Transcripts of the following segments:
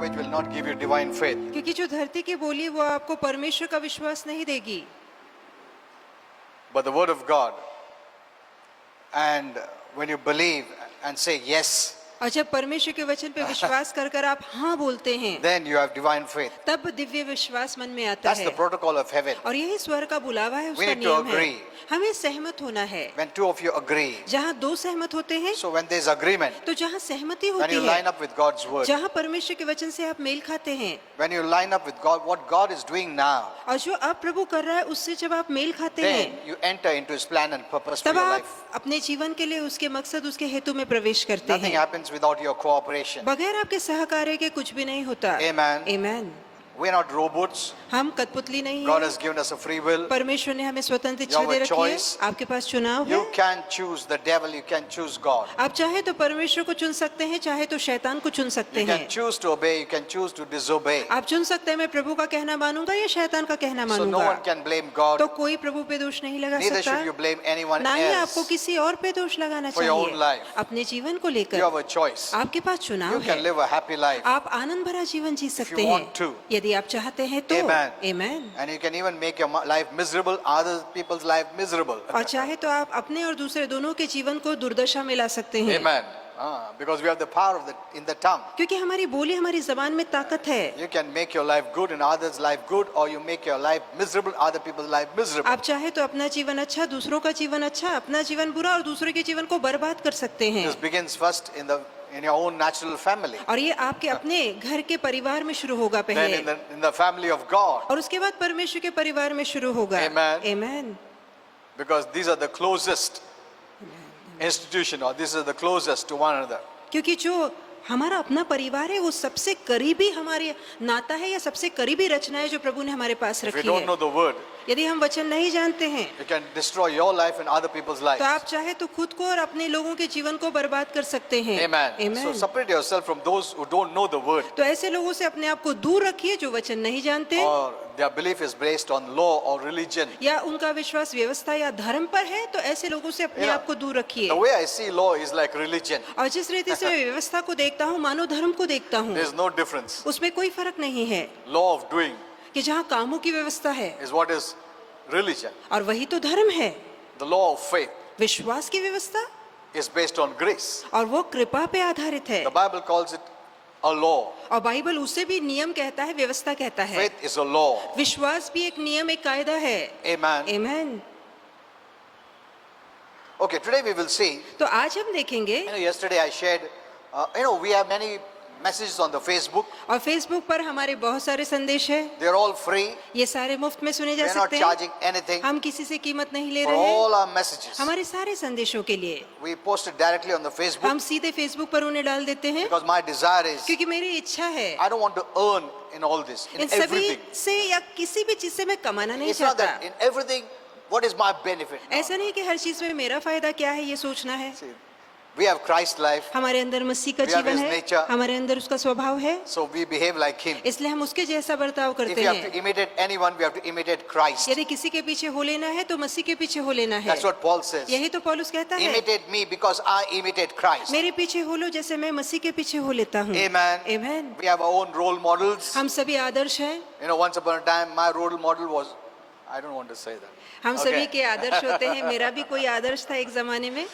language will not give you divine faith. क्योंकि जो धरती की बोली वो आपको परमेश्वर का विश्वास नहीं देगी, But the word of God. And when you believe and say yes, और जब परमेश्वर के वचन पे विश्वास कर कर आप हाँ बोलते हैं, then you have divine faith. तब दिव्य विश्वास मन में आता That's है। the protocol of heaven. और यही स्वर का बुलावा है, उसका We need to नियम है। agree. हमें सहमत होना है। When two of you agree, जहाँ दो सहमत होते हैं, so when there's agreement, तो जहाँ सहमति when होती you है, line up with God's word, जहाँ परमेश्वर के वचन से आप मेल खाते हैं, when you line up with God, what God is doing now, और जो अब प्रभु कर रहा है उससे जब आप मेल खाते then हैं, you enter into His plan and purpose for तब your आप life. अपने जीवन के लिए उसके मकसद, उसके हेतु में प्रवेश करते Nothing हैं। happens without your cooperation. बगैर आपके सहकार्य के कुछ भी नहीं होता। Amen. Amen। We're not robots. हम कठपुतली नहीं God हैं। has given us a free will. परमेश्वर ने हमें स्वतंत्र You इच्छा have दे a रखी है। choice. आपके पास चुनाव है। You can choose the devil, you can choose God. आप चाहे तो परमेश्वर को चुन सकते हैं, चाहे तो शैतान को चुन सकते You हैं। can choose to obey, you can choose to disobey. आप चुन सकते हैं, मैं प्रभु का कहना मानूंगा या शैतान का कहना So no मानूंगा। one can blame God. तो कोई प्रभु पे दोष नहीं लगा Neither सकता, should you blame anyone ना ही आपको else. किसी और पे दोष लगाना For your own चाहिए। life. अपने जीवन को You लेकर have a choice. आपके पास चुनाव You can है। live a happy life. आप आनंद भरा जीवन जी सकते you हैं, want to. यदि आप चाहते हैं तो। Amen. Amen। And you can even make your life miserable, other people's life miserable. और चाहे तो आप अपने और दूसरे दोनों के जीवन को दुर्दशा में ला सकते हैं। Amen. Because we have the power in the tongue. क्योंकि हमारी बोली, हमारी जबान में ताकत है। You can make your life good and others' life good, or you make your life miserable, other people's life miserable. आप चाहे तो अपना जीवन अच्छा, दूसरों का जीवन अच्छा, अपना जीवन बुरा और दूसरों के जीवन को बर्बाद कर सकते हैं। This begins first in your own natural family. और ये आपके अपने घर के परिवार में शुरू होगा Then पहले, in the family of God. और उसके बाद परमेश्वर के परिवार में शुरू होगा। Amen. Amen। Because these are the closest institution, or these are the closest to one another. क्योंकि जो हमारा अपना परिवार है वो सबसे करीबी हमारे नाता है, या सबसे करीबी रचना है जो प्रभु ने हमारे पास If you रखी don't है। know the word, यदि हम वचन नहीं जानते हैं, you can destroy your life and other people's lives. तो आप चाहे तो खुद को और अपने लोगों के जीवन को बर्बाद कर सकते हैं। Amen. Amen। So separate yourself from those who don't know the word, तो ऐसे लोगों से अपने आप को दूर रखिए जो वचन नहीं जानते, or their belief is based on law or religion. या उनका विश्वास व्यवस्था या धर्म पर है, तो ऐसे लोगों से अपने आप को दूर रखिए। The way I see law is like religion. और जिस रीति से मैं व्यवस्था को देखता हूँ, मानो धर्म को देखता हूँ, There is no difference. उसमें कोई फर्क नहीं है। Law of doing कि जहाँ कामों की व्यवस्था है, is what is religion. और वही तो धर्म है। The law of faith विश्वास की व्यवस्था, is based on grace. और वो कृपा पे आधारित है। The Bible calls it a law. और बाइबल उसे भी नियम कहता है, व्यवस्था कहता है। Faith is a law. विश्वास भी एक नियम, एक कायदा है। Amen. Amen। Okay, today we will see. तो आज हम देखेंगे, Yesterday I shared. We have many messages on the Facebook. और फेसबुक पर हमारे बहुत सारे संदेश है, They are all free. ये सारे मुफ्त में सुने जा We are not सकते हैं। charging anything हम किसी से कीमत नहीं ले for रहे हैं, all our messages. हमारे सारे संदेशों के लिए। We post it directly on the Facebook हम सीधे फेसबुक पर उन्हें डाल देते हैं, because my desire is क्योंकि मेरी इच्छा है I don't want to earn in all this, in इन सभी everything. से या किसी भी चीज से मैं कमाना नहीं It's not चाहता। that in everything, what is my benefit? No. ऐसा नहीं कि हर चीज में मेरा फायदा क्या है ये सोचना है। See, we have Christ life, हमारे अंदर मसीह का We have जीवन his है, nature. हमारे अंदर उसका स्वभाव है, so we behave like Him. इसलिए हम उसके जैसा बर्ताव If करते we have हैं। to imitate anyone, we have to imitate Christ. यदि किसी के पीछे हो लेना है तो मसीह के पीछे हो लेना है। That's what Paul says. यही तो पौलुस कहता है, Imitate me because I imitate Christ. मेरे पीछे हो लो जैसे मैं मसीह के पीछे हो लेता हूँ। Amen. Amen। We have our own role models. हम सभी आदर्श हैं। Once upon a time, my role model was, I don't want to say that. हम सभी के आदर्श होते हैं। मेरा भी कोई आदर्श था एक जमाने में,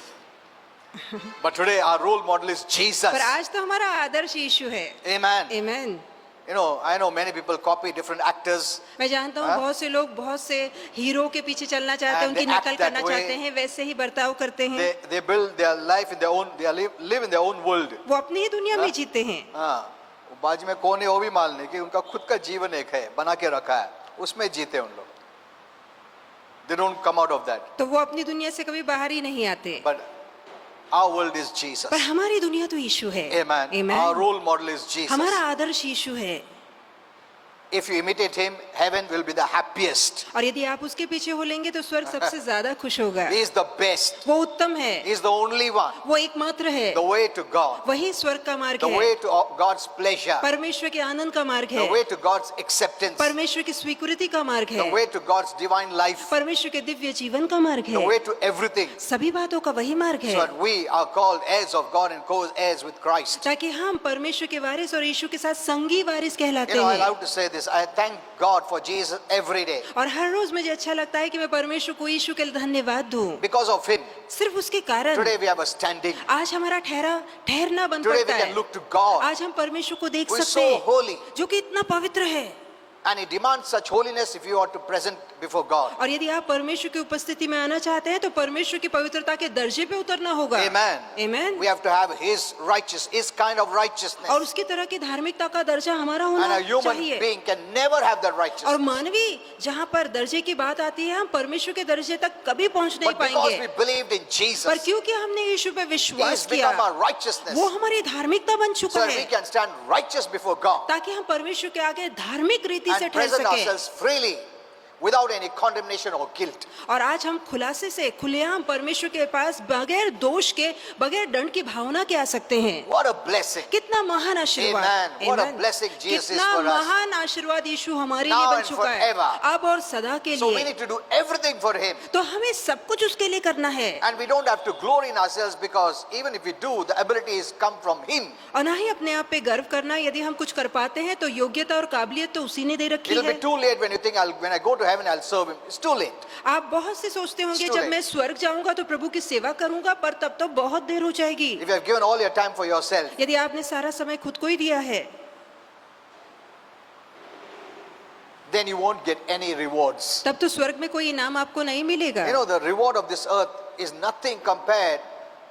But today our role model is Jesus. पर आज तो हमारा आदर्श यीशु है। Amen. Amen। I know many people copy different actors. मैं जानता हूँ बहुत से लोग बहुत से हीरो के पीछे चलना चाहते हैं, And उनकी they act नकल that करना way. चाहते हैं, वैसे ही बर्ताव करते हैं। They build their life in their own, live in their own world. वो अपनी ही दुनिया में जीते हैं। हाँ, वो बाजू में कौन है वो भी मान ले कि उनका खुद का जीवन एक है, बना के रखा है, उसमें जीते उन लोग. They don't come out of that. तो वो अपनी दुनिया से कभी बाहर ही नहीं आते। But our world is Jesus. पर हमारी दुनिया तो यीशु है। Amen. Amen। Our role model is Jesus. हमारा आदर्श यीशु है। If you imitate him, heaven will be the happiest. और यदि आप उसके पीछे हो लेंगे तो स्वर्ग सबसे ज्यादा खुश होगा। He is the best. वो उत्तम है, He is the only one. वो एकमात्र है, The way to God. वही स्वर्ग का मार्ग The है, way to God's pleasure. परमेश्वर के आनंद का मार्ग The है, way to God's acceptance. परमेश्वर की स्वीकृति का मार्ग The है, way to God's divine life. परमेश्वर के दिव्य जीवन का मार्ग The है, way to everything. सभी बातों का वही मार्ग So है, that we are called heirs of God and co-heirs with Christ. ताकि हम परमेश्वर के वारिस और यीशु के साथ संगी वारिस कहलाते You know, I हैं। love to say this. I thank God for Jesus every day. और हर रोज मुझे अच्छा लगता है कि मैं परमेश्वर को यीशु के लिए धन्यवाद दूं। Because of him, सिर्फ उसके कारण today we have a standing. आज हमारा ठहरना बन Today we पड़ता can है। look to God. आज हम परमेश्वर को देख Who is सकते so हैं holy. जो कि इतना पवित्र है। And he demands such holiness if you are to present before God. और यदि आप परमेश्वर की उपस्थिति में आना चाहते हैं तो परमेश्वर की पवित्रता के दर्जे पे उतरना होगा। Amen. Amen. We have to have his kind of righteousness. और उसकी तरह की धार्मिकता का दर्जा हमारा And होना a human चाहिए। being can never have that और righteousness. मानवी जहाँ पर दर्जे की बात आती है हम परमेश्वर के दर्जे तक कभी पहुँच नहीं But because पाएंगे। we believed in पर Jesus, क्योंकि हमने यीशु पे he has विश्वास किया, become our righteousness. वो हमारी धार्मिकता बन So चुका that we है, can stand righteous before God ताकि हम परमेश्वर के आगे धार्मिक रीति से and ठहर present सके। ourselves freely without any condemnation or guilt. और आज हम खुलासे से खुलेआम परमेश्वर के पास बगैर दोष के, बगैर दंड की भावना के आ सकते हैं। What a blessing. कितना महान आशीर्वाद। Amen. What a Amen. blessing Jesus is कितना for us. महान आशीर्वाद यीशु हमारे Now लिए बन and चुका है, forever. अब और सदा के So we लिए। need to do everything for him. तो हमें सब कुछ उसके लिए करना है, And we don't have to glory in ourselves because even if we do, the abilities come from him. और ना ही अपने आप पे गर्व करना। यदि हम कुछ कर पाते हैं तो योग्यता और काबिलियत तो उसी ने दे रखी It'll है। be too late when you think when I go to heaven I'll serve him. It's too late. आप बहुत से सोचते होंगे It's too जब late. मैं स्वर्ग जाऊंगा तो प्रभु की सेवा करूंगा, पर तब तो बहुत देर हो जाएगी। If you have given all your time for yourself, यदि आपने सारा समय खुद को ही दिया है then you won't get any rewards. तब तो स्वर्ग में कोई इनाम आपको नहीं मिलेगा। You know, the reward of this earth is nothing compared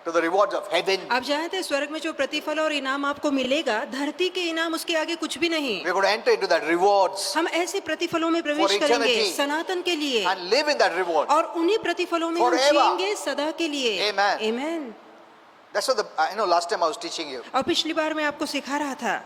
to the rewards of heaven. आप जानते हैं स्वर्ग में जो प्रतिफल और इनाम आपको मिलेगा, धरती के इनाम उसके आगे कुछ भी नहीं। We're going to enter into that rewards हम ऐसे प्रतिफलों में प्रवेश For करेंगे eternity. सनातन के लिए, and live in that reward. और उन्हीं प्रतिफलों में हम Forever. जिएंगे सदा के लिए। Amen. Amen. That's what last time I was teaching you. और पिछली बार मैं आपको सिखा रहा था,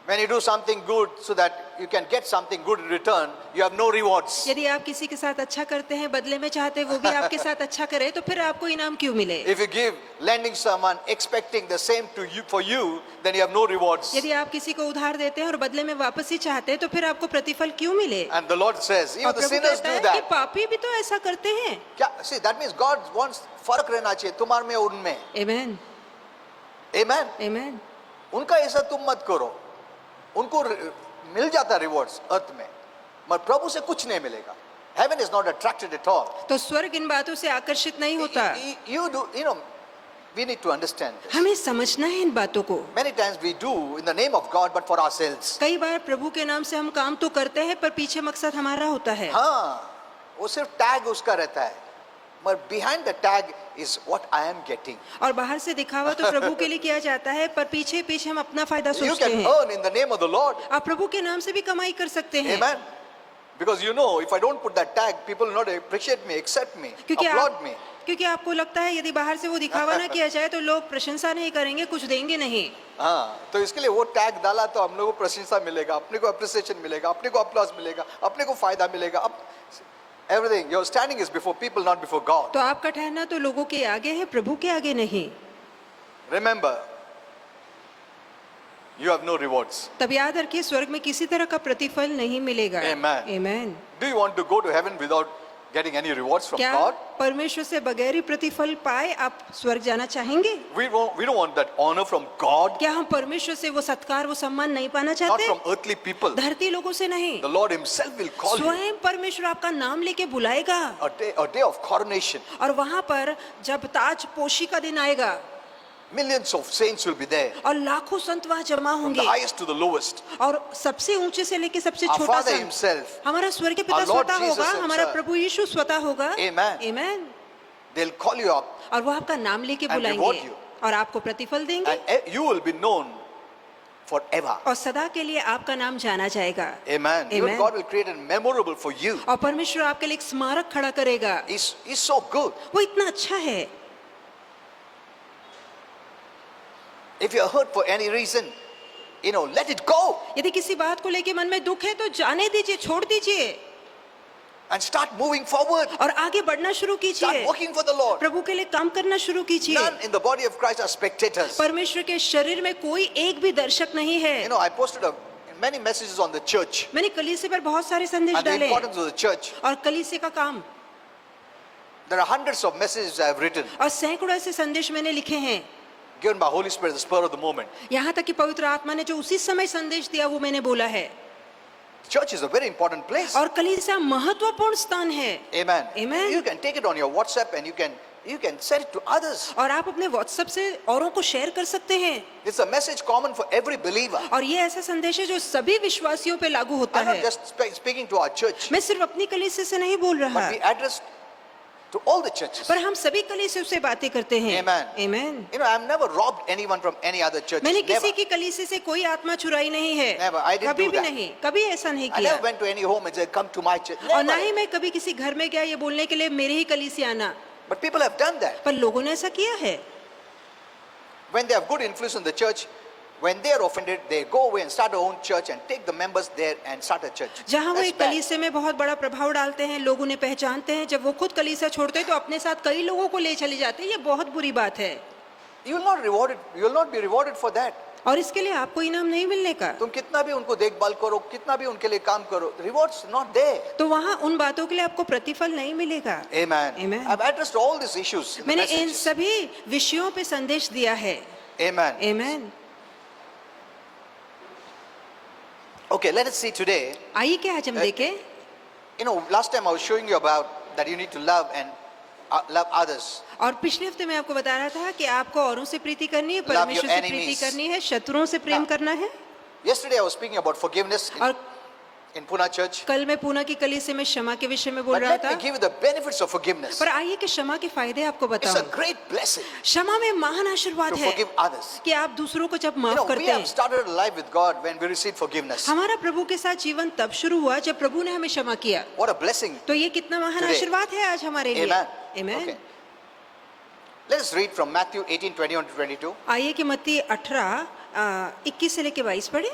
When you do something good so that you can get something good in return, you have no rewards. यदि आप किसी के साथ अच्छा करते हैं, बदले में चाहते हैं वो भी आपके साथ अच्छा करे, तो फिर आपको इनाम क्यों मिले? If you give, lending someone, expecting the same to you for you, then you have no rewards. यदि आप किसी को उधार देते हैं और बदले में वापस ही चाहते हैं, तो फिर आपको प्रतिफल क्यों मिले? And the Lord says, और even the प्रभु sinners कहता do है कि that. पापी भी तो ऐसा करते हैं। See, that means God wants फर्क रहना चाहिए तुम्हारे में और उनमें. Amen. Amen. Amen. उनका ऐसा तुम मत करो. उनको मिल जाता रिवॉर्ड्स अर्थ में, मगर प्रभु से कुछ नहीं मिलेगा. Heaven is not attracted at all. तो स्वर्ग इन बातों से आकर्षित नहीं होता। We need to understand this. हमें समझना है इन बातों को। Many times we do in the name of God, but for ourselves. कई बार प्रभु के नाम से हम काम तो करते हैं, पर पीछे मकसद हमारा होता है। हाँ, वो सिर्फ टैग उसका रहता है, मगर behind the tag is what I am getting. और बाहर से दिखावा तो प्रभु के लिए किया जाता है, पर पीछे पीछे हम अपना फायदा You सोचते can हैं। earn in the name of the Lord. आप प्रभु के नाम से भी कमाई कर सकते हैं। Amen. Because you know, if I don't put that tag, people will not appreciate me, accept me, applaud me. क्योंकि आपको लगता है यदि बाहर से वो दिखावा ना किया जाए तो लोग प्रशंसा नहीं करेंगे, कुछ देंगे नहीं। हाँ, तो इसके लिए वो टैग डाला तो हम लोगों को प्रशंसा मिलेगा, अपने को अप्रिसिएशन मिलेगा, अपने को अप्लॉज मिलेगा, अपने को फायदा मिलेगा। Everything, your standing is before people, not before God. तो आपका ठहरना तो लोगों के आगे है, प्रभु के आगे नहीं। Remember, you have no rewards. तब याद रखिए स्वर्ग में किसी तरह का प्रतिफल नहीं मिलेगा। Amen. Amen. Do you want to go to heaven without getting any rewards from क्या God? परमेश्वर से बगैर ही प्रतिफल पाए आप स्वर्ग जाना चाहेंगे? We don't want that honor from God, क्या हम परमेश्वर से वो सत्कार, वो सम्मान नहीं पाना not चाहते? from earthly people. धरती लोगों से नहीं। The Lord Himself will call you. स्वयं परमेश्वर आपका नाम लेके बुलाएगा, A day of coronation. और वहां पर जब ताज पोशी का दिन आएगा Millions of saints will be there, और लाखों संत वहां जमा from the होंगे, highest to the lowest. और सबसे ऊंचे से लेके सबसे Our छोटा Father संत Himself, हमारा स्वर्गीय पिता Our Lord स्वतः Jesus होगा, हमारा Himself. प्रभु यीशु स्वतः होगा। Amen. Amen. they'll call you up, और वो आपका नाम लेके And reward बुलाएंगे you. और आपको प्रतिफल देंगे, and you will be known forever. और सदा के लिए आपका नाम जाना जाएगा। Amen. Even Amen. God will create a memorable for you. और परमेश्वर आपके लिए एक स्मारक खड़ा करेगा। He's so good. वो इतना अच्छा है। If you're hurt for any reason, let it go यदि किसी बात को लेके मन में दुख है तो जाने दीजिए, छोड़ दीजिए and start moving forward. और आगे बढ़ना शुरू Start कीजिए, working for the Lord. प्रभु के लिए काम करना शुरू कीजिए। None in the body of Christ are spectators. परमेश्वर के शरीर में कोई एक भी दर्शक नहीं है। I posted many messages on the church मैंने कलीसिया पर बहुत सारे संदेश and the डाले importance of the church. और कलीसिया का काम, There are hundreds of messages I have written, और सैकड़ों ऐसे संदेश मैंने लिखे हैं। given by Holy Spirit at the spur of the moment. यहाँ तक कि पवित्र आत्मा ने जो उसी समय संदेश दिया वो मैंने बोला है। Church is a very important place. और कलीसिया महत्वपूर्ण स्थान है। Amen. Amen. You can take it on your WhatsApp and you can send it to others. और आप अपने व्हाट्सएप से औरों को शेयर कर सकते हैं। It's a message common for every believer. और ये ऐसा संदेश है जो सभी विश्वासियों पे लागू होता I'm not है। just speaking to our church, मैं सिर्फ अपनी कलीसिया से नहीं बोल रहा, but we address to all the churches. पर हम सभी कलीसियों से बातें करते हैं। Amen. Amen. I've never robbed anyone from any other church. मैंने Never. किसी की कलीसिया से कोई आत्मा चुराई नहीं है। Never. I didn't कभी do भी that. नहीं, कभी ऐसा नहीं I किया। never went to any home and said, "Come to my church." और ना Never. ही मैं कभी किसी घर में गया ये बोलने के लिए मेरे ही कलीसिया आना, But people have done that. पर लोगों ने ऐसा किया है। When they have good influence in the church, when they are offended, they go away and start their own church and take the members there and start a church. जहाँ वो That's एक bad. कलीसिया में बहुत बड़ा प्रभाव डालते हैं, लोग उन्हें पहचानते हैं, जब वो खुद कलीसिया छोड़ते हैं तो अपने साथ कई लोगों को ले चले जाते हैं। ये बहुत बुरी बात है You will not be rewarded for that. और इसके लिए आपको इनाम नहीं मिलने का। तुम कितना भी उनको देखभाल करो, कितना भी उनके लिए काम करो, rewards not there. तो वहाँ उन बातों के लिए आपको प्रतिफल नहीं मिलेगा। Amen. Amen. I've addressed all these issues in the मैंने इन messages. सभी विषयों पे संदेश दिया है। Amen. Amen. Okay, let us see today. आइए क्या आज हम देखें। Last time I was showing you about that you need to love and love others. और पिछले हफ्ते मैं आपको बता रहा था कि आपको औरों से प्रीति करनी है, Love your परमेश्वर से प्रीति enemies. करनी है, शत्रुओं से प्रेम Now, करना है। Yesterday I was speaking about forgiveness और in Pune church. कल मैं पूना की कलीसिया में क्षमा के विषय में बोल But रहा let me था। give you the benefits of forgiveness. पर आइए कि क्षमा के फायदे आपको It's a बताऊं। great blessing क्षमा में महान आशीर्वाद to है forgive others. कि आप दूसरों को जब माफ We करते have हैं। started a life with God when we received forgiveness. हमारा प्रभु के साथ जीवन तब शुरू हुआ जब प्रभु ने हमें क्षमा किया। What a blessing. तो ये कितना महान Today. आशीर्वाद है आज हमारे लिए। Amen. Amen. Okay. Let us read from Matthew 18:21 to 22. आइए कि मत्ती 18:21 से लेके 22 पढ़े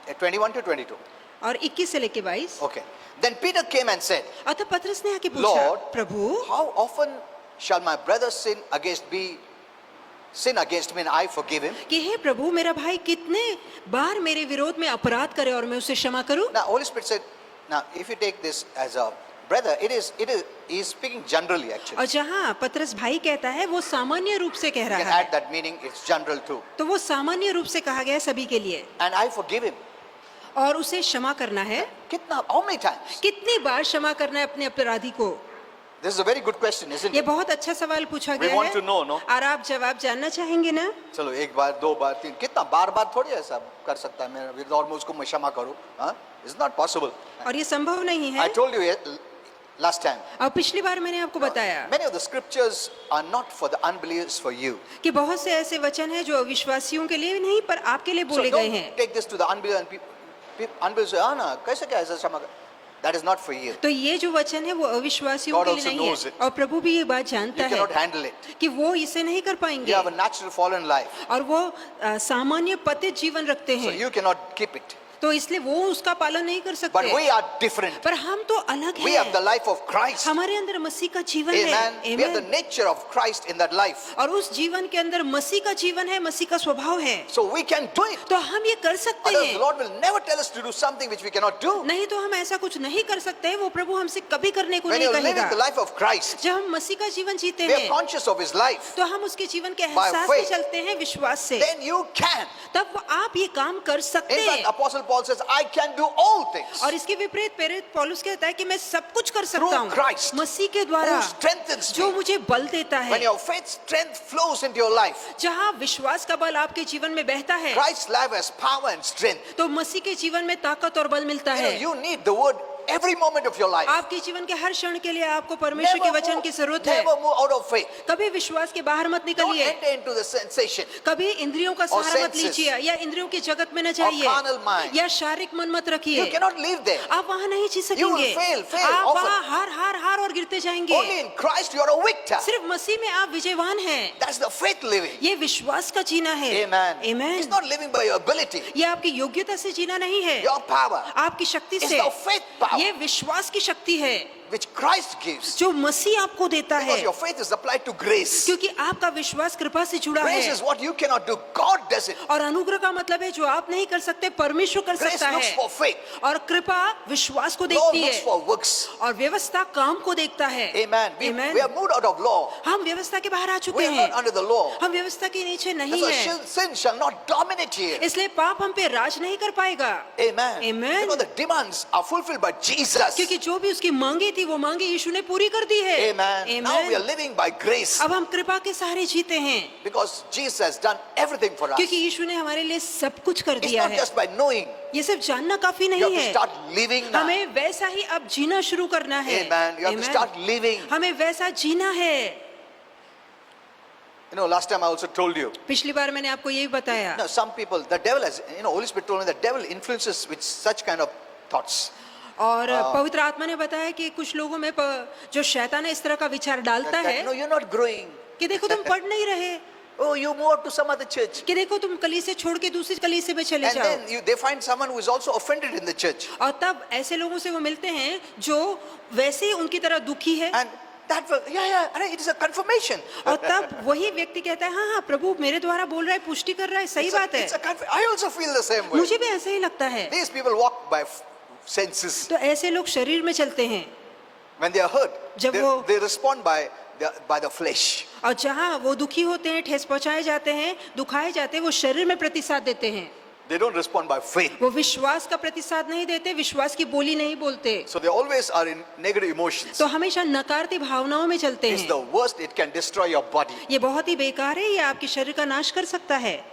21 to 22. और 21 से लेके 22। Okay. Then Peter came and said, अतः पतरस ने आके पूछा, Lord, Prabhu how often shall my brother sin against me and I forgive him? कि हे प्रभु मेरा भाई कितने बार मेरे विरोध में अपराध करे और मैं उसे क्षमा करूं। Now Holy Spirit said, now if you take this as a brother, he is speaking generally actually. और जहाँ पतरस भाई कहता है वो सामान्य रूप से कह You can रहा है, add that meaning, it's general too. तो वो सामान्य रूप से कहा गया है सभी के लिए। And I forgive him. और उसे क्षमा करना है। Kitna, how many times? कितनी बार क्षमा करना है अपने अपराधी को? This is a very good question, isn't ये it? बहुत अच्छा सवाल पूछा We गया want है to know, no? और आप जवाब जानना चाहेंगे ना? चलो एक बार, दो बार, तीन, कितना बार थोड़ी ऐसा कर सकता है मेरा और मैं उसको मैं क्षमा करूं? हाँ? It's not possible. और ये संभव नहीं I है। told you last time. और पिछली बार मैंने आपको बताया Many of the scriptures are not for the unbelievers, for you. कि बहुत से ऐसे वचन हैं जो अविश्वासियों के लिए नहीं पर आपके लिए So बोले गए don't हैं। take this to the unbelievers and people. Unbelievers say, "Ah, na, कैसे क्या ऐसा क्षमा कर?" That is not for you. तो ये जो वचन है वो अविश्वासियों God के लिए also नहीं knows है it. और प्रभु भी ये बात You जानता है cannot handle it. कि वो इसे नहीं कर You पाएंगे have a natural fallen life, और वो सामान्य पतित जीवन रखते so हैं, you cannot keep it. तो इसलिए वो उसका पालन नहीं कर But सकते। we are different. पर हम तो अलग We have the हैं। life of Christ. हमारे अंदर मसीह का जीवन Amen. है। We have the Amen. nature of Christ in that life. और उस जीवन के अंदर मसीह का जीवन है, मसीह का स्वभाव है, So we can do it. तो हम ये कर सकते Otherwise, the हैं। Lord will never tell us to do something which we cannot do. नहीं तो हम ऐसा कुछ नहीं कर सकते, वो प्रभु हमसे कभी करने को When नहीं you're living कहेगा। the life of Christ, जब हम मसीह का जीवन जीते we are हैं conscious of His life. तो हम उसके जीवन के By एहसास से faith. चलते हैं, विश्वास से, Then you can. तब आप ये काम कर सकते In fact, हैं। Apostle Paul says, "I can do all things और इसके विपरीत प्रेरित पौलुस कहता है कि मैं सब कुछ कर सकता through हूँ Christ मसीह के द्वारा who strengthens जो me." मुझे बल देता When है। your faith strength flows into your life, जहाँ विश्वास का बल आपके जीवन में बहता है Christ's life has power and strength. तो मसीह के जीवन में ताकत और बल मिलता है। You need the word every moment of your life. आपके जीवन के हर क्षण के लिए आपको परमेश्वर के वचन की जरूरत है। Never move out of faith. कभी विश्वास के बाहर मत Don't निकलिए, enter into the sensation. कभी इंद्रियों का Or सहारा मत senses. लीजिए, या इंद्रियों की जगत में न जाइए, carnal mind. या शारीरिक मन मत You रखिए। cannot live there. आप वहां नहीं जी You will सकेंगे। fail आप often. वहां हार और गिरते जाएंगे। Only in Christ you are a victor. सिर्फ मसीह में आप विजयवान हैं। That's the faith living. ये विश्वास का जीना है। Amen. It's आमीन। not living by your ability, ये आपकी योग्यता से जीना नहीं है, your power, आपकी शक्ति It's से। the faith power. ये विश्वास की शक्ति है which Christ gives. जो मसीह आपको देता है, Because your faith is applied to grace. क्योंकि आपका विश्वास कृपा से जुड़ा Grace है। is what you cannot do. God does it. और अनुग्रह का मतलब है जो आप नहीं कर सकते परमेश्वर कर Grace सकता looks है। for faith. और कृपा विश्वास को Law देखती looks है, for works. और व्यवस्था काम को देखता है। Amen. Amen. We are moved out of law. हम व्यवस्था के बाहर आ We चुके are हैं, not under the law. हम व्यवस्था के नीचे That's नहीं why है, sin shall not dominate here. इसलिए पाप हम पे राज नहीं कर पाएगा। Amen. Amen. Because the demands are fulfilled by Jesus. क्योंकि जो भी उसकी मांगी थी वो मांगी यीशु ने पूरी कर दी है। Amen. Now we are living by grace. अब हम कृपा के सहारे जीते हैं, Because Jesus has done everything for us. क्योंकि यीशु ने हमारे लिए सब कुछ कर It's दिया not है। just by knowing. ये सिर्फ जानना काफी You नहीं have to है, start living now. हमें वैसा ही अब जीना शुरू करना है। Amen. You have to Amen. start living. हमें वैसा जीना है। You know, last time I also told you. पिछली बार मैंने आपको यही बताया, No, some people, the devil has, Holy Spirit told me the devil influences with such kind of thoughts. और पवित्र आत्मा ने बताया कि कुछ लोगों में जो शैतान है इस तरह का विचार डालता है No, you're not growing. कि देखो तुम पढ़ नहीं रहे, Oh, you move out to some other church. कि देखो तुम कलीसिया छोड़ के दूसरी कलीसिया में चले And जाओ। then they find someone who is also offended in the church. और तब ऐसे लोगों से वो मिलते हैं जो वैसे ही उनकी तरह दुखी है, And that will, it is a confirmation. और तब वही व्यक्ति कहता है हाँ हाँ प्रभु मेरे द्वारा बोल रहा है, पुष्टि कर रहा है, सही बात है। I also feel the same way. मुझे भी ऐसा ही लगता है। These people walk by senses. तो ऐसे लोग शरीर में चलते हैं, When they are hurt, जब वो- they respond by the flesh. और जहाँ वो दुखी होते हैं, ठेस पहुंचाए जाते हैं, दुखाए जाते हैं, वो शरीर में प्रतिसाद देते हैं। They don't respond by faith. वो विश्वास का प्रतिसाद नहीं देते, विश्वास की बोली नहीं बोलते, So they always are in negative emotions. तो हमेशा नकारात्मक भावनाओं में चलते It's हैं। the worst. It can destroy your body. ये बहुत ही बेकार है, ये आपके शरीर का नाश कर सकता है।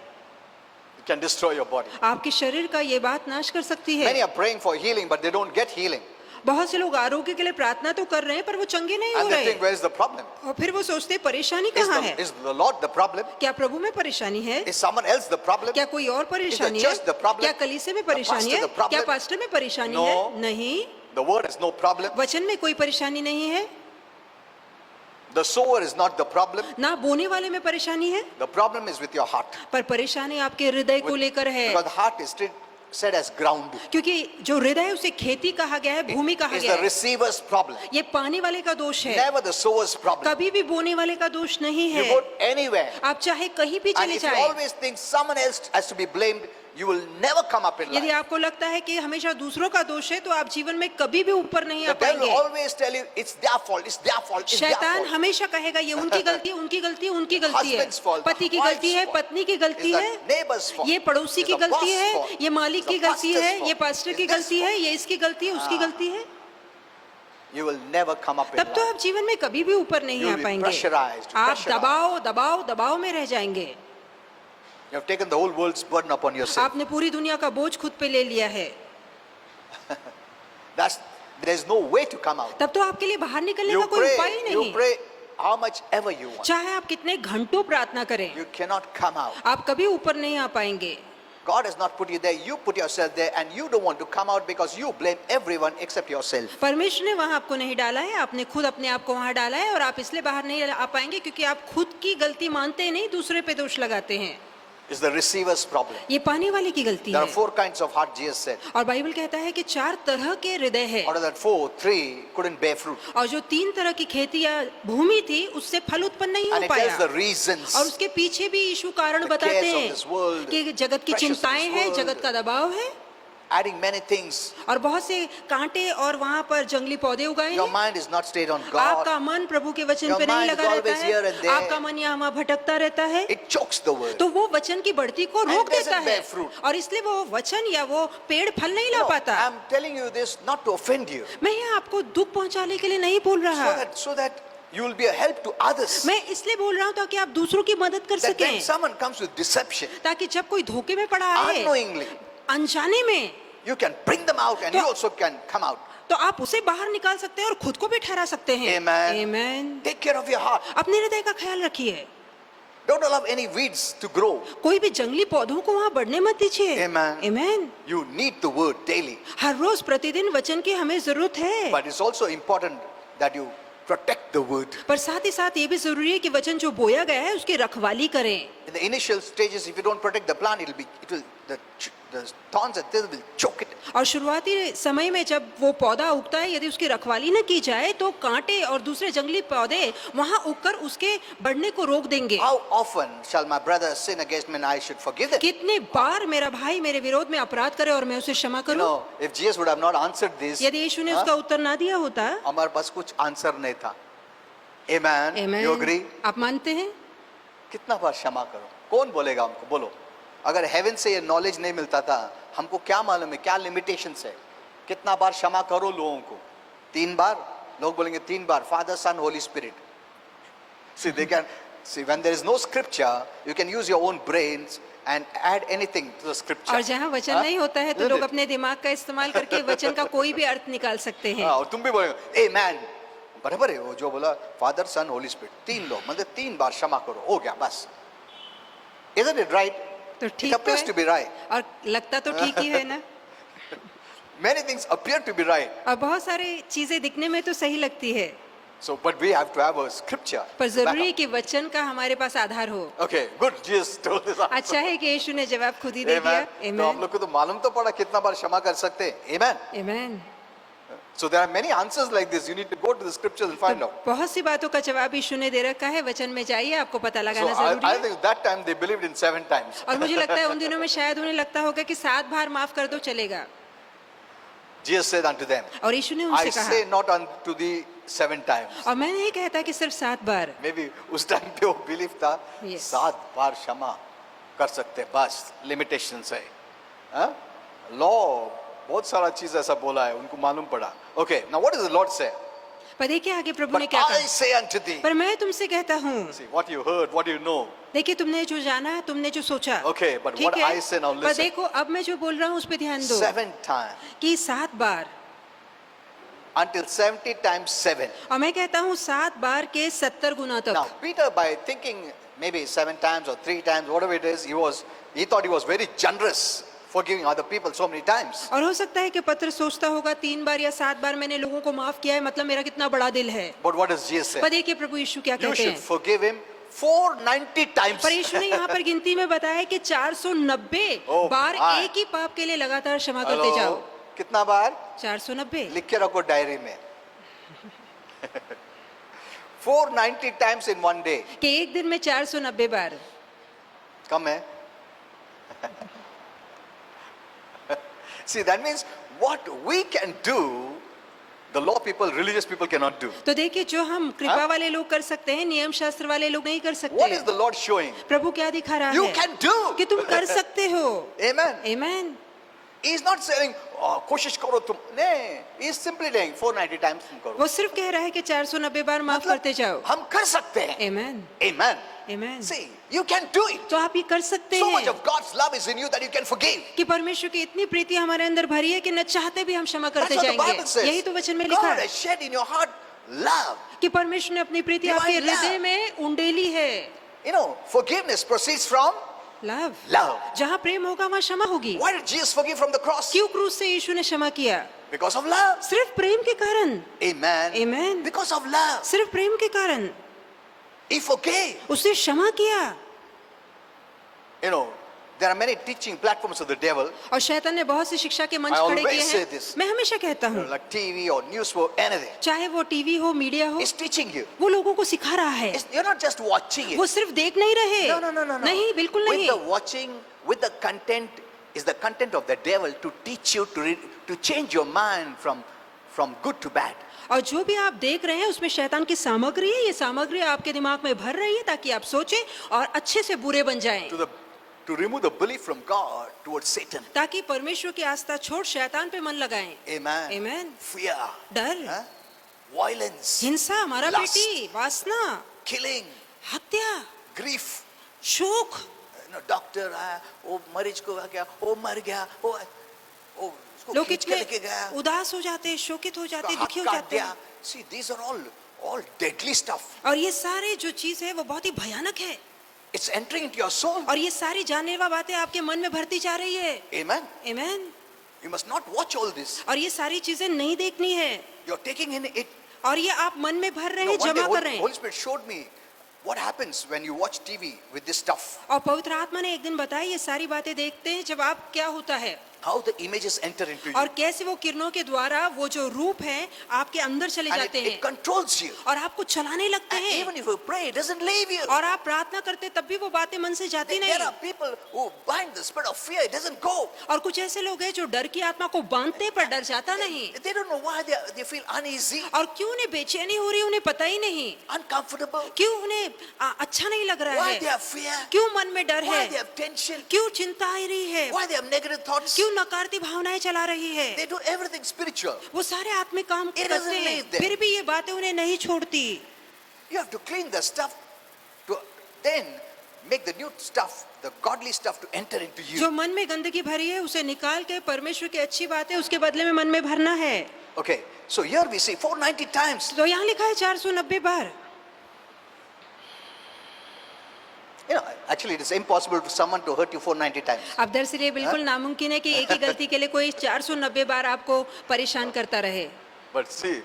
It can destroy your body. आपके शरीर का ये बात नाश कर सकती Many है। are praying for healing, but they don't get healing. बहुत से लोग आरोग्य के लिए प्रार्थना तो कर रहे हैं पर वो चंगे नहीं हो And they रहे, think, where is the problem? और फिर वो सोचते हैं परेशानी Is कहाँ है। the Lord the problem? क्या प्रभु में परेशानी है? Is someone else the problem? क्या कोई और परेशानी है? church the problem? क्या कलीसिया में परेशानी pastor है? the problem? क्या पास्टर में परेशानी No. है? नहीं, The word is no problem. वचन में कोई परेशानी नहीं है, The sower is not the problem. ना बोने वाले में परेशानी है, The problem is with your heart. पर परेशानी आपके हृदय को लेकर है। Because the heart is said as ground. क्योंकि जो हृदय है उसे खेती कहा गया है, भूमि कहा It's गया the है। receiver's problem. ये पाने वाले का दोष है, Never the sower's problem. कभी भी बोने वाले का दोष नहीं You है। go anywhere. आप चाहे कहीं भी And चले if you जाए, always think someone else has to be blamed, you will never come up in यदि life. आपको लगता है कि हमेशा दूसरों का दोष है तो आप जीवन में कभी भी ऊपर नहीं आ The devil will पाएंगे। always tell you it's their fault, it's their fault, it's their शैतान fault. हमेशा कहेगा ये उनकी गलती है, उनकी गलती है, उनकी गलती है, Husband's fault, पति की wife's गलती है, fault, पत्नी की गलती it's the है, neighbor's fault, ये पड़ोसी it's की the गलती boss's है, fault, ये मालिक it's की the गलती है, pastor's ये fault, पास्टर की it's this गलती है, fault. ये इसकी गलती है, उसकी गलती है। You will never come up in तब तो life. आप जीवन में कभी भी ऊपर नहीं You'll आ be पाएंगे। pressurized, आप pressurized. दबाव में रह जाएंगे। You have taken the whole world's burden upon yourself. आपने पूरी दुनिया का बोझ खुद पे ले लिया है, There's no way to come out. तब तो आपके लिए बाहर निकलने You का कोई उपाय ही pray, you नहीं। pray how much ever you want. चाहे आप कितने घंटों प्रार्थना करें, You cannot come out. आप कभी ऊपर नहीं आ पाएंगे। God has not put you there. You put yourself there, and you don't want to come out because you blame everyone except yourself. परमेश्वर ने वहां आपको नहीं डाला है, आपने खुद अपने आप को वहां डाला है, और आप इसलिए बाहर नहीं आ पाएंगे क्योंकि आप खुद की गलती मानते ही नहीं, दूसरे पे दोष लगाते हैं। It's the receiver's problem. ये पाने वाले की गलती There है। are 4 kinds of heart, Jesus said. और बाइबल कहता है कि 4 तरह के हृदय है, Out of that 4, 3 couldn't bear fruit. और जो 3 तरह की खेती या भूमि थी उससे फल उत्पन्न नहीं हो And it tells पाया। the reasons. और उसके पीछे भी यीशु कारण The बताते cares of हैं this world, कि जगत की pressures of चिंताएं this हैं, world. जगत का दबाव है, Adding many things. और बहुत से कांटे और वहां पर जंगली पौधे उगाए Your हैं। mind is not stayed on God. आपका मन प्रभु के वचन Your पे नहीं mind लगा is रहता always here है, and there. आपका मन यहाँ वहाँ भटकता रहता है, It chokes the word. तो वो वचन की बढ़ती को And रोक it doesn't देता है, bear fruit. और इसलिए वो वचन या वो पेड़ फल नहीं ला No, पाता। I'm telling you this not to offend you. मैं ये आपको दुख पहुंचाने के लिए नहीं बोल रहा, So that you will be a help to others. मैं इसलिए बोल रहा हूँ ताकि आप दूसरों की मदद कर That when सकें, someone comes with deception, ताकि जब कोई धोखे में पड़ा है unknowingly, अनजाने में, you can bring them out and तो- you also can come out. तो आप उसे बाहर निकाल सकते हैं और खुद को भी ठहरा सकते हैं। Amen. Amen. Take care of your heart. अपने हृदय का ख्याल रखिए, Don't allow any weeds to grow. कोई भी जंगली पौधों को वहां बढ़ने मत दीजिए। Amen. Amen. You need the word daily. हर रोज प्रतिदिन वचन की हमें जरूरत है, But it's also important that you protect the word. पर साथ ही साथ ये भी जरूरी है कि वचन जो बोया गया है उसकी रखवाली करें। In the initial stages, if you don't protect the plant, the thorns and thistles will choke it. और शुरुआती समय में जब वो पौधा उगता है, यदि उसकी रखवाली न की जाए तो कांटे और दूसरे जंगली पौधे वहां उगकर उसके बढ़ने को रोक देंगे। How often shall my brother sin against me and I should forgive them? कितने बार मेरा भाई मेरे विरोध में अपराध करे और मैं उसे क्षमा You करूं? know, if Jesus would have not answered this, यदि यीशु ने उसका उत्तर ना दिया होता, हमारे पास कुछ आंसर नहीं था। Amen. Amen. You agree? आप मानते हैं? कितना बार क्षमा करो? कौन बोलेगा हमको? बोलो। अगर हेवन से ये नॉलेज नहीं मिलता था, हमको क्या मालूम है क्या लिमिटेशंस है? कितना बार क्षमा करो लोगों को? 3 बार? लोग बोलेंगे 3 बार। Father, son, holy spirit. See, they can see when there is no scripture, you can use your own brains and add anything to the scripture. और जहाँ वचन हाँ? नहीं होता है तो Isn't लोग it? अपने दिमाग का इस्तेमाल करके वचन का कोई भी अर्थ निकाल सकते हैं। हाँ, और तुम भी बोलेंगे Amen. बराबर है वो जो बोला फादर, सन, होली स्पिरिट। 3 लोग मतलब 3 बार क्षमा करो, हो गया बस। Isn't it right? तो It ठीक तो appears to है be right. और लगता तो ठीक ही है ना। Many things appear to be right. और बहुत सारी चीजें दिखने में तो सही लगती है, So, but we have to have a scripture. पर to back जरूरी है up. कि वचन का हमारे पास आधार हो। Okay, good. Jesus told this answer. अच्छा है कि यीशु ने जवाब खुद ही दे दिया। Amen. तो हम लोग को तो मालूम तो पड़ा कितना बार क्षमा कर सकते हैं. Amen. Amen. So there are many answers like this. You need to go to the scriptures and find out. बहुत सी बातों का जवाब यीशु ने दे रखा है, वचन में जाइए, आपको पता So लगाना जरूरी I है। think that time they believed in 7 times. और मुझे लगता है उन दिनों में शायद उन्हें लगता होगा कि 7 बार माफ कर दो चलेगा। Jesus said unto them, और यीशु ने I उनसे कहा, say not unto thee 7 times. और मैं नहीं कहता कि सिर्फ 7 बार। Maybe उस टाइम पे वो बिलीव था Yes. 7 बार क्षमा कर सकते हैं, बस लिमिटेशंस है। हाँ? लॉ बहुत सारा चीज ऐसा बोला है, उनको मालूम पड़ा। Okay, now what does the Lord say? पर देखिए आगे प्रभु ने But क्या I कहा, say unto thee. पर मैं तुमसे कहता हूँ। See what you heard, what you know. देखिए तुमने जो जाना, तुमने जो सोचा, Okay, but ठीक what है? I say now पर listen. देखो अब मैं जो बोल रहा हूँ उस पर ध्यान दो 7 times कि 7 बार, until 70 times 7. और मैं कहता हूँ 7 बार के 70 गुना Now तक। Peter, by thinking maybe 7 times or 3 times, whatever it is, he thought he was very generous, forgiving other people so many times. और हो सकता है कि पत्र सोचता होगा 3 बार या 7 बार मैंने लोगों को माफ किया है, मतलब मेरा कितना बड़ा दिल है। But what does Jesus say? पर देखिए प्रभु यीशु क्या You कहते should हैं, forgive him 490 times. पर यीशु ने यहाँ पर गिनती में बताया कि 490 Oh, बार my. एक ही पाप के लिए लगातार क्षमा करते Hello? जाओ। कितना बार? 490। लिख के रखो डायरी में। 490 times in one day. कि एक दिन में 490 बार। कम है? See, that means what we can do, the law people, religious people cannot do. तो देखिए जो हम कृपा वाले लोग कर सकते हैं, नियम शास्त्र वाले लोग नहीं कर What is सकते। the Lord showing? प्रभु क्या दिखा रहा You है can do. कि तुम कर सकते हो। Amen. Amen. He's not saying, oh, कोशिश करो तुम। नहीं, he's simply saying 490 times तुम करो। वो सिर्फ कह रहा है कि 490 बार माफ मतलब करते जाओ। हम कर सकते हैं। Amen. Amen. Amen. See, you can do it. तो आप ये कर सकते So much हैं of God's love is in you that you can forgive. कि परमेश्वर की इतनी प्रीति हमारे अंदर भरी है कि न चाहते भी हम क्षमा That's करते what the जाएंगे। Bible says. यही तो वचन में लिखा God है has shed in your heart love. कि परमेश्वर ने अपनी प्रीति Divine आपके love. हृदय में उंडेली है। You know, forgiveness proceeds from love. love. जहाँ प्रेम होगा वहाँ क्षमा होगी। Why did Jesus forgive from the cross? क्यों क्रूस से यीशु ने क्षमा किया? Because of love. सिर्फ प्रेम के कारण। Amen. Amen. Because of love. सिर्फ प्रेम के कारण He forgave. उसने क्षमा किया। You know, there are many teaching platforms of the devil, और शैतान ने बहुत सी शिक्षा के मंच I खड़े always किए say हैं। this. मैं हमेशा कहता हूँ, like TV or news or anything. चाहे वो टीवी हो, मीडिया हो, It's teaching you. वो लोगों को सिखा रहा है। You're not just watching it. वो सिर्फ देख नहीं रहे। No. नहीं, बिल्कुल With नहीं। the watching, with the content, is the content of the devil to teach you to change your mind from good to bad. और जो भी आप देख रहे हैं उसमें शैतान की सामग्री है। ये सामग्री आपके दिमाग में भर रही है ताकि आप सोचें और अच्छे से बुरे बन जाएं, To remove the belief from God towards Satan. ताकि परमेश्वर की आस्था छोड़ शैतान पे मन लगाएं। Amen. Amen. Fear. डर, Huh? Violence. हिंसा, मारा Lust. पेटी, वासना, Killing. हत्या, Grief. शोक, डॉक्टर आया, वो मरीज को क्या, वो मर गया, वो ओ उसको लोग खींच के इतने लेके गया, उदास हो जाते हैं, शोकित हो जाते हैं, हाथ दुखी हो काट जाते हैं। दिया। See, these are all deadly stuff. और ये सारे जो चीज है वो बहुत ही भयानक है, It's entering into your soul. और ये सारी जानलेवा बातें आपके मन में भरती जा रही है। Amen. आमीन। You must not watch all this. और ये सारी चीजें नहीं देखनी है, You're taking in it. और ये आप मन में भर रहे You हैं, know, one day जमा कर रहे Holy हैं। Spirit showed me what happens when you watch TV with this stuff. और पवित्र आत्मा ने एक दिन बताया, ये सारी बातें देखते हैं जब आप क्या होता है, How the images enter into you. और कैसे वो किरणों के द्वारा वो जो रूप है आपके अंदर चले And जाते it हैं, controls you. और आपको चलाने लगते And हैं। even if you pray, it doesn't leave you. और आप प्रार्थना करते तब भी वो बातें मन से जाती There नहीं। are people who bind the spirit of fear, it doesn't go. और कुछ ऐसे लोग हैं जो डर की आत्मा को बांधते हैं, पर डर जाता नहीं। They don't know why they feel uneasy, और क्यों उन्हें बेचैनी हो रही है, उन्हें पता ही नहीं। uncomfortable. क्यों उन्हें अच्छा नहीं लग रहा Why they है, have fear? क्यों मन में डर Why है, they have tension? क्यों चिंता आ रही है, Why they have negative thoughts? क्यों नकारात्मक भावनाएं चला रही है। They do everything spiritual. वो सारे आत्मिक काम It करते doesn't हैं, leave them. फिर भी ये बातें उन्हें नहीं छोड़ती। You have to clean the stuff to then make the new stuff, the godly stuff to enter into जो you. मन में गंदगी भरी है उसे निकाल के परमेश्वर की अच्छी बातें उसके बदले में मन में भरना है। Okay, so here we see 490 times. तो यहाँ लिखा है 490 बार। You know, actually it is impossible for someone to hurt you 490 times. अब दरअसल ये बिल्कुल नामुमकिन है कि एक ही गलती के लिए कोई 490 बार आपको परेशान करता रहे। But see,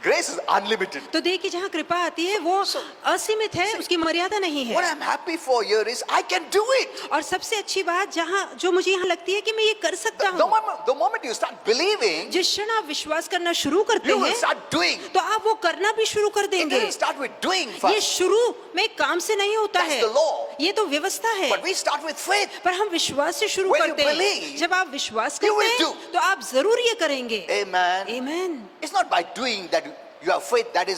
grace is unlimited. तो देखिए, जहाँ कृपा आती है वो असीमित है, उसकी मर्यादा नहीं What है। I'm happy for here is I can do it. और सबसे अच्छी बात जहाँ जो मुझे यहाँ लगती है कि मैं ये कर सकता हूँ। The moment you start believing, जिस क्षण आप विश्वास करना शुरू करते you will हैं start doing. तो आप वो करना भी शुरू कर It देंगे। doesn't start with doing ये first, शुरू में काम से नहीं होता That's है, the law. ये तो व्यवस्था है। but we start with faith. पर हम विश्वास से शुरू When you करते हैं। believe, जब आप विश्वास you करते will हैं do. तो आप जरूर ये करेंगे। Amen. आमीन। It's not by doing that you have faith, that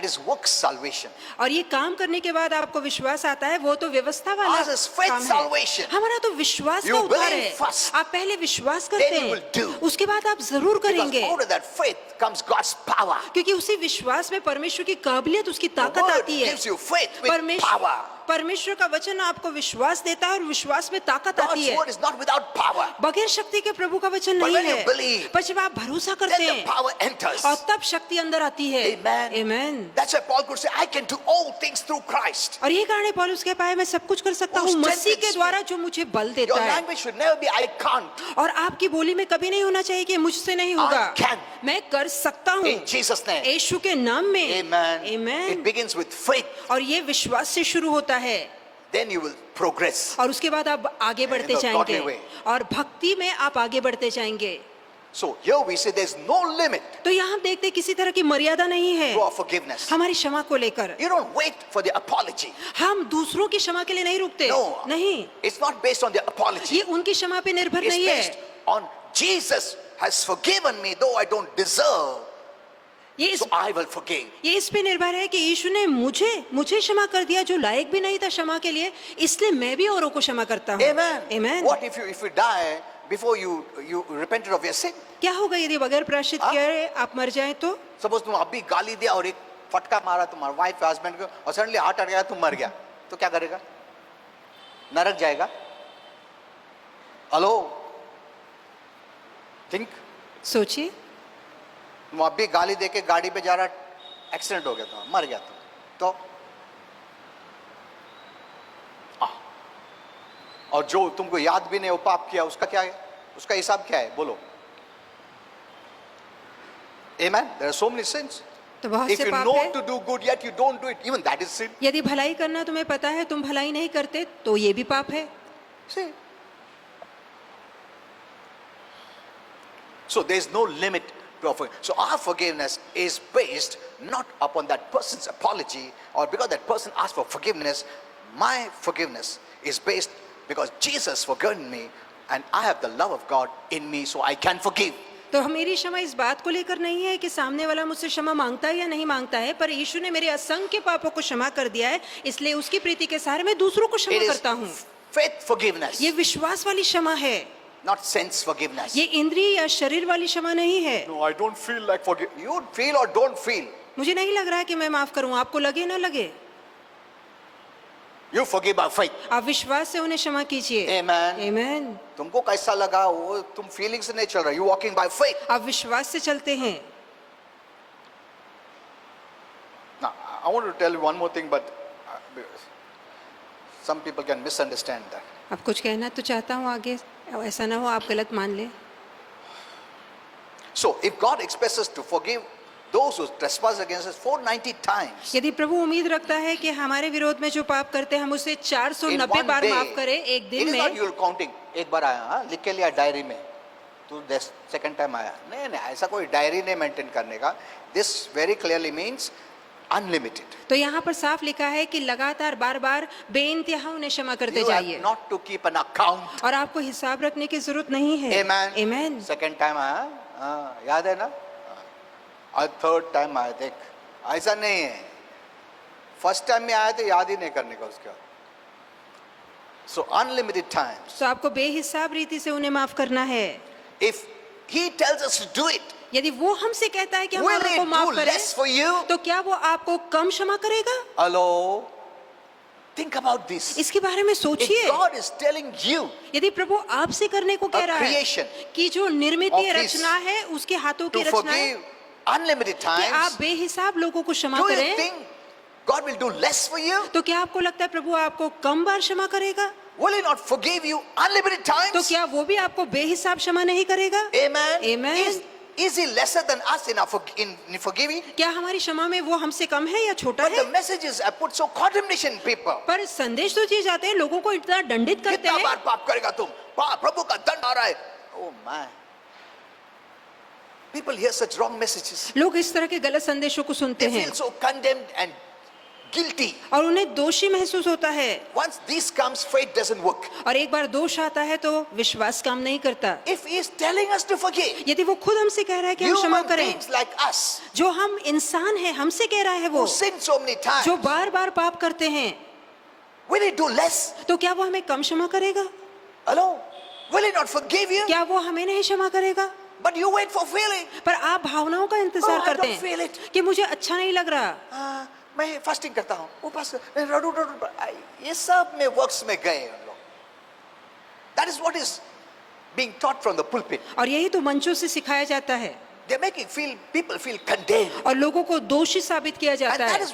is works salvation. और ये काम करने के बाद आपको विश्वास आता है, वो तो व्यवस्था वाला Ours is faith काम है। salvation. हमारा तो विश्वास You का उद्धार believe है। first. आप पहले विश्वास करते Then you हैं, will do. उसके बाद आप जरूर Because करेंगे, out of that faith comes God's power. क्योंकि उसी विश्वास में परमेश्वर की काबिलियत, उसकी The ताकत word आती है। gives you faith with परमेश्वर power. परमेश्वर का वचन आपको विश्वास देता है और विश्वास में ताकत आती God's है। word is not without power. बगैर शक्ति के प्रभु का वचन But नहीं when you है, believe, पर जब आप भरोसा करते Then the हैं power enters. और तब शक्ति अंदर आती है। Amen. आमीन। That's why Paul could say, I can do all things through Christ. और ये कारण है पौलुस कह पाए, मैं सब कुछ कर सकता Who हूँ मसीह strengthens के me? द्वारा जो मुझे बल Your देता है। language should never be I can't. और आपकी बोली में कभी नहीं होना चाहिए कि मुझसे नहीं होगा, I can. मैं कर सकता हूँ In Jesus' name. यीशु के नाम में। Amen. आमीन। It begins with faith. और ये विश्वास से शुरू होता है, Then you will progress. और उसके बाद आप आगे बढ़ते In the godly जाएंगे way. और भक्ति में आप आगे बढ़ते जाएंगे। So here we say there's no limit तो यहाँ हम देखते हैं किसी तरह की मर्यादा नहीं है to our forgiveness. हमारी क्षमा को लेकर। You don't wait for the apology. हम दूसरों की क्षमा के लिए नहीं रुकते, No. नहीं, It's not based on the apology. ये उनकी क्षमा पे निर्भर It's नहीं based है। on Jesus has forgiven me though I don't deserve. ये इस So I will forgive. ये इस पे निर्भर है कि यीशु ने मुझे क्षमा कर दिया जो लायक भी नहीं था क्षमा के लिए, इसलिए मैं भी औरों को क्षमा करता हूँ। Amen. आमीन। What if you die before you repented of your sin? क्या होगा यदि बगैर प्रायश्चित किए आप मर जाएं तो? Suppose तुम अभी गाली दिया और एक फटका मारा तुम्हारे वाइफ हस्बैंड को और सडनली हार्ट अटैक आया, तुम मर गया, तो क्या करेगा? नरक जाएगा? Hello, think. सोचिए, तुम अभी गाली देके गाड़ी पे जा रहा, एक्सीडेंट हो गया, तो मर गया तो और जो तुमको याद भी नहीं वो पाप किया, उसका क्या है? उसका हिसाब क्या है? बोलो। Amen. There are so many sins. तो बहुत If से you पाप know है। to do good yet you don't do it, even that is sin. यदि भलाई करना तुम्हें पता है, तुम भलाई नहीं करते, तो ये भी पाप है। See. So there is no limit to our forgiveness. So our forgiveness is based not upon that person's apology or because that person asked for forgiveness. My forgiveness is based because Jesus forgiven me and I have the love of God in me, so I can forgive. तो मेरी क्षमा इस बात को लेकर नहीं है कि सामने वाला मुझसे क्षमा मांगता है या नहीं मांगता है, पर यीशु ने मेरे असंख्य पापों को क्षमा कर दिया है, इसलिए उसकी प्रीति के सहारे मैं दूसरों को It क्षमा is करता हूँ। faith forgiveness, ये विश्वास वाली क्षमा है, not sense forgiveness. ये इंद्रिय या शरीर वाली क्षमा नहीं है। No, I don't feel like forgive. You feel or don't feel. मुझे नहीं लग रहा है कि मैं माफ करूं, आपको लगे ना लगे, You forgive by faith. आप विश्वास से उन्हें क्षमा कीजिए। Amen. आमीन। तुमको कैसा लगा वो तुम फीलिंग से नहीं चल रहे, you walking by faith. आप विश्वास से चलते हैं। Now, I want to tell you one more thing, but some people can misunderstand that. अब कुछ कहना तो चाहता हूँ आगे, ऐसा ना हो आप गलत मान लें। So, if God expects us to forgive those who trespass against us 490 times यदि प्रभु उम्मीद रखता है कि हमारे विरोध में जो पाप करते हैं हम उसे in 490 one बार day, माफ करें एक it दिन is not में, you're counting. एक बार आया, हाँ, लिख के लिया डायरी में, तू सेकंड टाइम आया, नहीं नहीं, ऐसा कोई डायरी नहीं मेंटेन करने का. This very clearly means unlimited. तो यहाँ पर साफ लिखा है कि लगातार बार बार बेइंतहा उन्हें क्षमा करते You have जाइए not to keep an account. और आपको हिसाब रखने की जरूरत नहीं है। Amen. Amen. सेकंड टाइम आया, हाँ, याद है ना, और थर्ड टाइम आया, देख ऐसा नहीं है, फर्स्ट टाइम में आया तो याद ही नहीं करने का उसके बाद. So unlimited times. तो आपको बेहिसाब रीति से उन्हें माफ करना है। If he tells us to do it, यदि वो हमसे कहता है कि हम will आपको he माफ do करें, less for you? तो क्या वो आपको कम क्षमा करेगा? Hello, think about this. इसके बारे में सोचिए। गॉड इज टेलिंग यू यदि प्रभु आपसे करने को कह A रहा है creation कि जो निर्मित of ये his रचना है उसके हाथों की टू रचना है फॉरगिव अनलिमिटेड कि आप टाइम्स, बेहिसाब लोगों को क्षमा डू यू करें, think God will do less for you? तो क्या आपको लगता है प्रभु आपको कम बार क्षमा करेगा? Will he not forgive you unlimited तो times? क्या वो भी आपको बेहिसाब क्षमा नहीं करेगा? Amen. Amen. Is he lesser than us in forgiving? क्या हमारी क्षमा में वो हमसे कम है या छोटा But है? the messages I put so condemnation in people. पर संदेश तो दिए जाते हैं, लोगों को इतना दंडित करते कितना हैं। बार पाप करेगा तुम? प्रभु का दंड आ रहा है. Oh my. People hear such wrong messages. लोग इस तरह के गलत संदेशों को सुनते They हैं feel so condemned and guilty. और उन्हें दोषी महसूस होता है। Once this comes, faith doesn't work. और एक बार दोष आता है तो विश्वास काम नहीं करता। If he is telling us to forgive, यदि वो खुद हमसे कह रहा है कि हम क्षमा human करें, beings like us जो हम इंसान हैं, हमसे कह रहा है वो, who sin so many times, जो बार बार पाप करते हैं, will he do less? तो क्या वो हमें कम क्षमा करेगा? Hello? Will he not forgive you? क्या वो हमें नहीं क्षमा करेगा? But you wait for feeling. पर आप भावनाओं का इंतजार Oh, I करते don't feel हैं it. कि मुझे अच्छा नहीं लग रहा, मैं फास्टिंग करता हूँ, उपास रडू रडू, ये सब में वर्क्स में गए हम लोग. That is what is being taught from the pulpit. और यही तो मंचों से सिखाया जाता है They're making people feel condemned. और लोगों को दोषी साबित किया And जाता that है is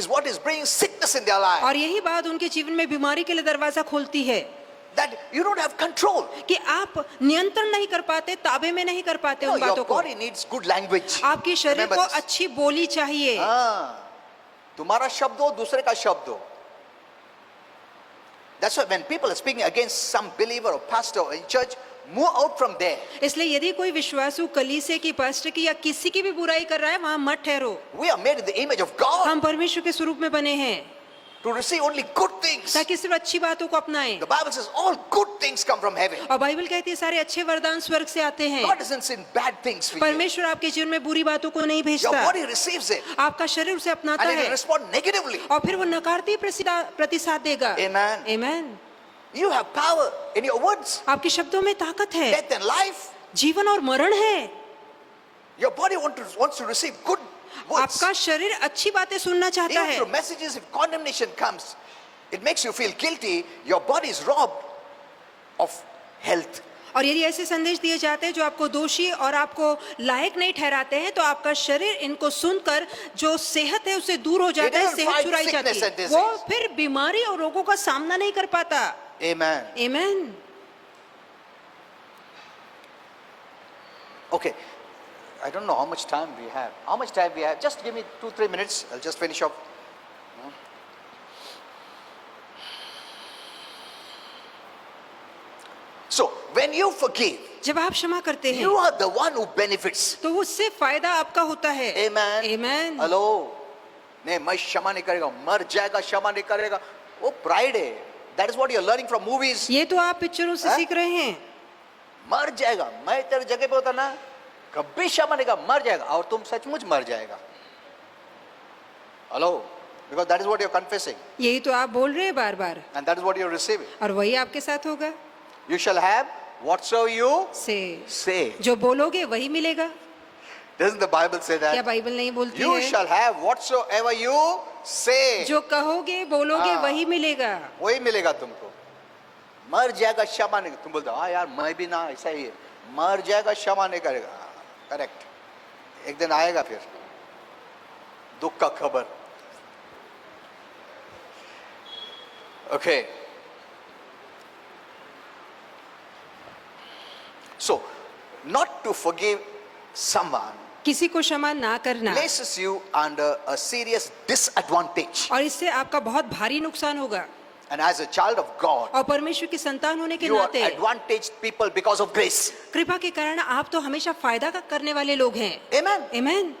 what is bringing sickness in their life. और यही बात उनके जीवन में बीमारी के लिए दरवाजा खोलती है That you don't have control. कि आप नियंत्रण नहीं कर पाते, ताबे में नहीं कर पाते No, उन your बातों को। body needs good language. आपके शरीर Remember को this. अच्छी बोली चाहिए। हाँ, तुम्हारा शब्द हो, दूसरे का शब्द हो. That's why when people are speaking against some believer or pastor or in church, move out from there. इसलिए यदि कोई विश्वासु कलीसिया की, पास्टर की या किसी की भी बुराई कर रहा है, वहां मत ठहरो। We are made in the image of God हम परमेश्वर के स्वरूप में बने हैं to receive only good things. ताकि सिर्फ अच्छी बातों को अपनाएं। The Bible says all good things come from heaven. और बाइबल कहती है सारे अच्छे वरदान स्वर्ग से आते हैं। God doesn't send bad things for you. परमेश्वर आपके जीवन में बुरी बातों को नहीं Your भेजता, body receives it आपका शरीर उसे अपनाता and it will है respond negatively. और फिर वो नकारती प्रतिसाद देगा। Amen. आमीन। You have power in your words. आपके शब्दों में ताकत है, Death and life. जीवन और मरण है। Your body wants to receive good words. आपका शरीर अच्छी बातें सुनना चाहता Even है। through messages, if condemnation comes, it makes you feel guilty. Your body is robbed of health. और यदि ऐसे संदेश दिए जाते हैं जो आपको दोषी और आपको लायक नहीं ठहराते हैं, तो आपका शरीर इनको सुनकर जो सेहत है उससे दूर हो जाता है, doesn't सेहत fight चुराई जाती sickness है, and disease. वो फिर बीमारी और रोगों का सामना नहीं कर पाता। Amen. आमीन। Okay. I don't know how much time we have. How much time we have? Just give me 2-3 minutes. I'll just finish up. So, when you forgive, जब आप क्षमा करते हैं you are the one who benefits. तो उससे फायदा आपका होता है। Amen. Amen. Hello. नहीं, मैं क्षमा नहीं करेगा, मर जाएगा, क्षमा नहीं करेगा. वो pride है. That is what you are learning from movies. ये तो आप पिक्चरों से हाँ? सीख रहे हैं। मर जाएगा, मैं तेरे जगह पे होता ना, कभी क्षमा नहीं करेगा, मर जाएगा, और तुम सचमुच मर जाएगा. Hello. Because that is what you are confessing. यही तो आप बोल रहे हैं बार बार, And that is what you are receiving. और वही आपके साथ होगा। You shall have whatsoever you से say. जो बोलोगे वही मिलेगा। Doesn't the Bible say क्या that? बाइबल नहीं बोलती You है? shall have whatsoever you say. जो कहोगे बोलोगे हाँ। वही मिलेगा। वही मिलेगा तुमको। मर जाएगा क्षमा नहीं, तुम बोलते हो हाँ यार मैं भी ना ऐसा ही है, मर जाएगा क्षमा नहीं करेगा। करेक्ट, एक दिन आएगा फिर दुख का खबर। Okay, so not to forgive someone किसी को क्षमा ना करना places you under a serious disadvantage. और इससे आपका बहुत भारी नुकसान होगा। And as a child of God, और परमेश्वर की संतान होने के you are नाते advantaged people because of grace. कृपा के कारण आप तो हमेशा फायदा करने वाले लोग हैं। Amen. आमीन।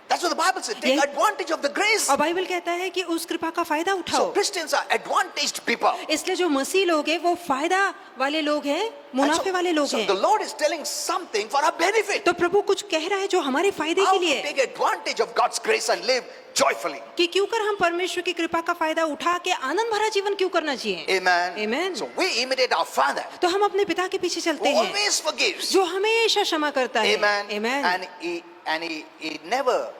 That's what the Bible says. Take Yeah. advantage of the grace. और बाइबल कहता है कि उस कृपा का फायदा So उठाओ। Christians are advantaged people. इसलिए जो मसीह लोग हैं वो फायदा वाले लोग हैं, And मुनाफे वाले लोग so हैं। the Lord is telling something for our benefit. तो प्रभु कुछ कह रहा है जो हमारे फायदे How के to लिए take advantage of God's grace and live joyfully. कि क्यों कर हम परमेश्वर की कृपा का फायदा उठा के आनंद भरा जीवन क्यों करना चाहिए। Amen. Amen. So we imitate our Father तो हम अपने पिता के पीछे who चलते हैं always forgives. जो हमेशा क्षमा करता है। Amen. Amen. And he never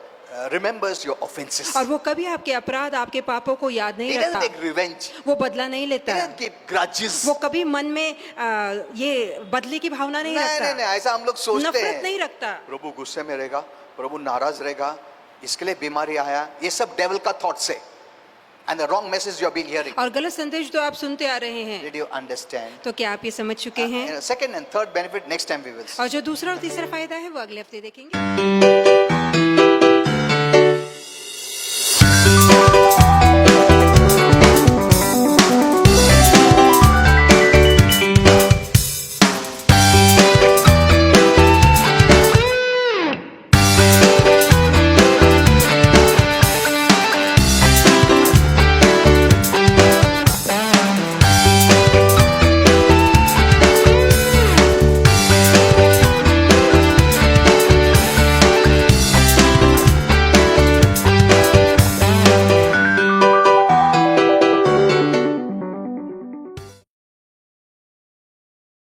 remembers your offenses. और वो कभी आपके अपराध आपके पापों को याद नहीं He doesn't रखता, take revenge. वो बदला नहीं He लेता, doesn't keep grudges. वो कभी मन में ये बदले की भावना नहीं नहीं नहीं रखता, ऐसा हम लोग सोचते नफरत हैं। नहीं रखता। प्रभु गुस्से में रहेगा, प्रभु नाराज रहेगा, इसके लिए बीमारी आया, ये सब डेविल का थॉट्स है। And the wrong message you are being hearing. और गलत संदेश तो आप सुनते आ रहे हैं। Did you understand? तो क्या आप ये समझ चुके हैं? Second and third benefit next time we will see. और जो दूसरा और तीसरा फायदा है वो अगले हफ्ते देखेंगे।